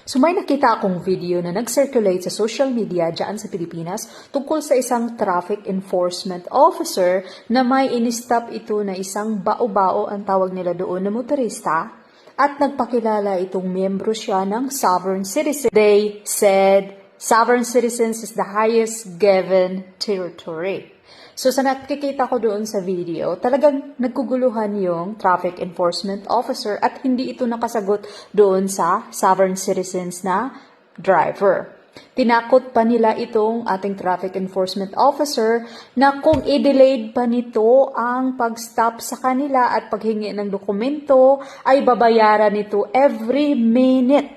So may nakita akong video na nag-circulate sa social media dyan sa Pilipinas tungkol sa isang traffic enforcement officer na may in-stop ito na isang bao-bao ang tawag nila doon na motorista at nagpakilala itong miyembro siya ng sovereign citizen. They said sovereign citizens is the highest given territory. So sa nakikita ko doon sa video, talagang nagkuguluhan yung traffic enforcement officer at hindi ito nakasagot doon sa sovereign citizens na driver. Tinakot pa nila itong ating traffic enforcement officer na kung i-delayed pa nito ang pag-stop sa kanila at paghingi ng dokumento ay babayaran nito every minute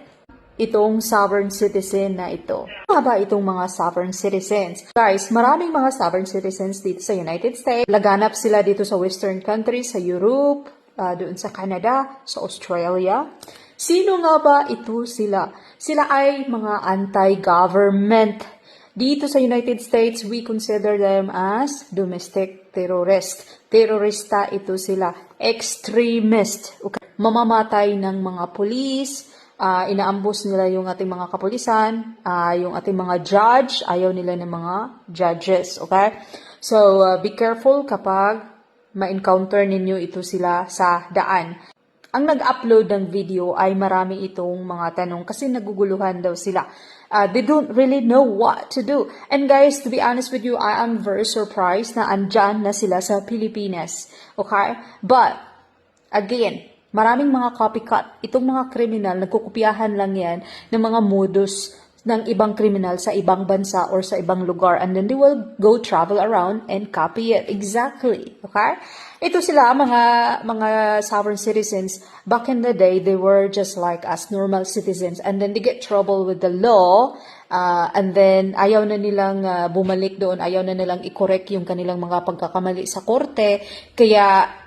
itong sovereign citizen na ito. Ano ba itong mga sovereign citizens? Guys, maraming mga sovereign citizens dito sa United States. Laganap sila dito sa western countries, sa Europe, doon sa Canada, sa Australia. Sino nga ba ito sila? Sila ay mga anti-government. Dito sa United States, we consider them as domestic terrorist. Terorista ito sila. Extremist. Okay. Mamamatay ng mga police. Inaambus nila yung ating mga kapulisan, yung ating mga judge, ayaw nila ng mga judges, okay? So, be careful kapag ma-encounter ninyo ito sila sa daan. Ang nag-upload ng video ay marami itong mga tanong kasi naguguluhan daw sila. They don't really know what to do. And guys, to be honest with you, I am very surprised na andyan na sila sa Pilipinas, okay? But, again, maraming mga copycat. Itong mga kriminal, nagkukopyahan lang yan ng mga modus ng ibang kriminal sa ibang bansa or sa ibang lugar. And then they will go travel around and copy it. Exactly. Okay? Ito sila, mga sovereign citizens. Back in the day, they were just like us, normal citizens. And then they get trouble with the law. And then, ayaw na nilang bumalik doon. Ayaw na nilang i-correct yung kanilang mga pagkakamali sa korte. Kaya,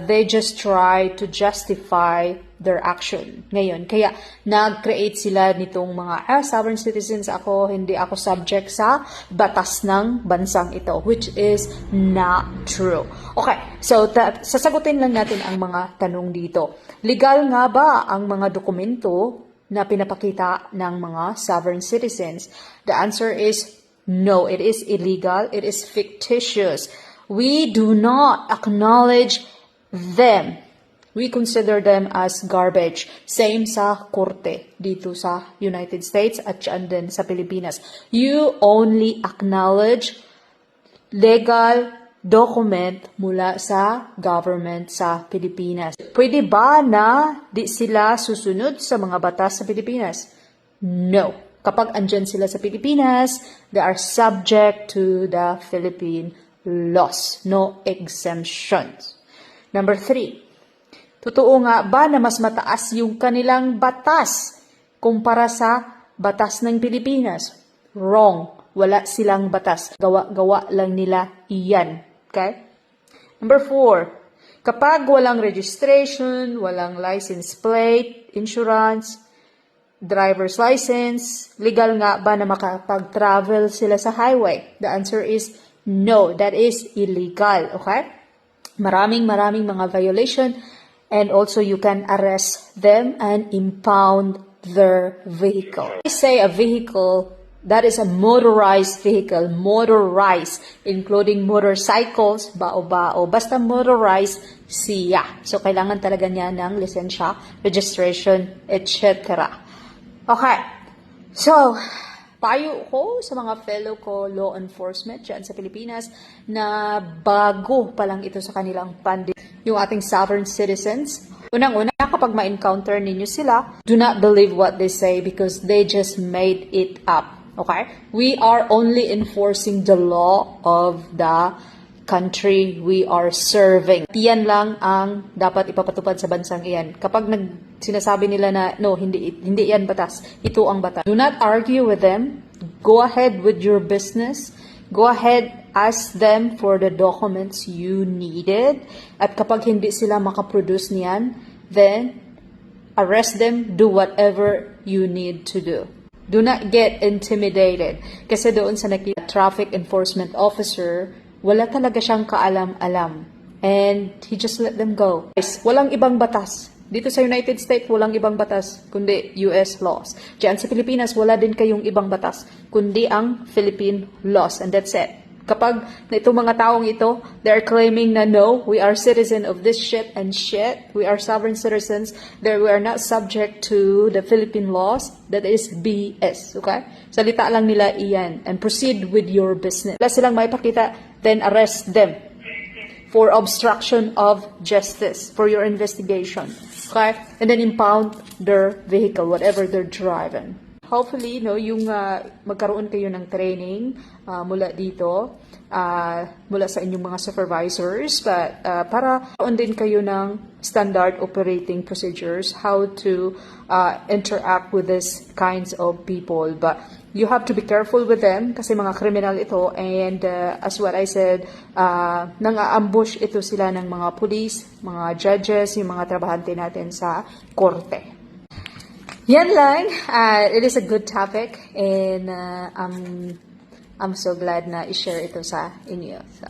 they just try to justify their action ngayon. Kaya, nag-create sila nitong mga, sovereign citizens ako, hindi ako subject sa batas ng bansang ito, which is not true. Okay, so sasagutin lang natin ang mga tanong dito. Legal nga ba ang mga dokumento na pinapakita ng mga sovereign citizens? The answer is no, it is illegal, it is fictitious. We do not acknowledge them. We consider them as garbage. Same sa korte dito sa United States at dyan din sa Pilipinas. You only acknowledge legal document mula sa government sa Pilipinas. Pwede ba na di sila susunod sa mga batas sa Pilipinas? No. Kapag andyan sila sa Pilipinas, they are subject to the Philippine laws, no exemptions. Number 3, totoo nga ba na mas mataas yung kanilang batas kumpara sa batas ng Pilipinas? Wrong. Wala silang batas. Gawa-gawa lang nila iyan. Okay? Number 4, kapag walang registration, walang license plate, insurance, driver's license, legal nga ba na makapag-travel sila sa highway? The answer is no, that is illegal, okay? Maraming mga violation and also you can arrest them and impound their vehicle. I say a vehicle, that is a motorized vehicle, motorized, including motorcycles, bao-bao, basta motorized siya. So, kailangan talaga niya ng lisensya, registration, etc. Okay, so, payo ko sa mga fellow ko law enforcement dyan sa Pilipinas na bago pa lang ito sa kanilang pandemic, yung ating sovereign citizens. Unang-una, kapag ma-encounter ninyo sila, do not believe what they say because they just made it up. Okay? We are only enforcing the law of the country we are serving. Yan lang ang dapat ipapatupad sa bansang iyan. Kapag sinasabi nila na, no, hindi yan batas. Ito ang batas. Do not argue with them. Go ahead with your business. Go ahead, ask them for the documents you needed. At kapag hindi sila makaproduce niyan, then arrest them, do whatever you need to do. Do not get intimidated. Kasi doon sa traffic enforcement officer, wala talaga siyang kaalam-alam. And he just let them go. Walang ibang batas. Dito sa United States, walang ibang batas, kundi US laws. Diyan sa Pilipinas, wala din kayong ibang batas, kundi ang Philippine laws. And that's it. Kapag na itong mga taong ito, they're claiming na no, we are citizen of this shit and shit. We are sovereign citizens. That we are not subject to the Philippine laws. That is BS. Okay? Salita lang nila iyan. And proceed with your business. Wala silang maipakita, then arrest them for obstruction of justice, for your investigation. Okay? And then impound their vehicle, whatever they're driving. Hopefully, no, yung magkaroon kayo ng training mula dito, mula sa inyong mga supervisors, but para karoon din kayo ng standard operating procedures, how to interact with these kinds of people. But you have to be careful with them kasi mga criminal ito, and as what I said, nang-ambush ito sila ng mga police, mga judges, yung mga trabahante natin sa korte. Yan lang. It is a good topic, and I'm so glad na i-share ito sa inyo. So,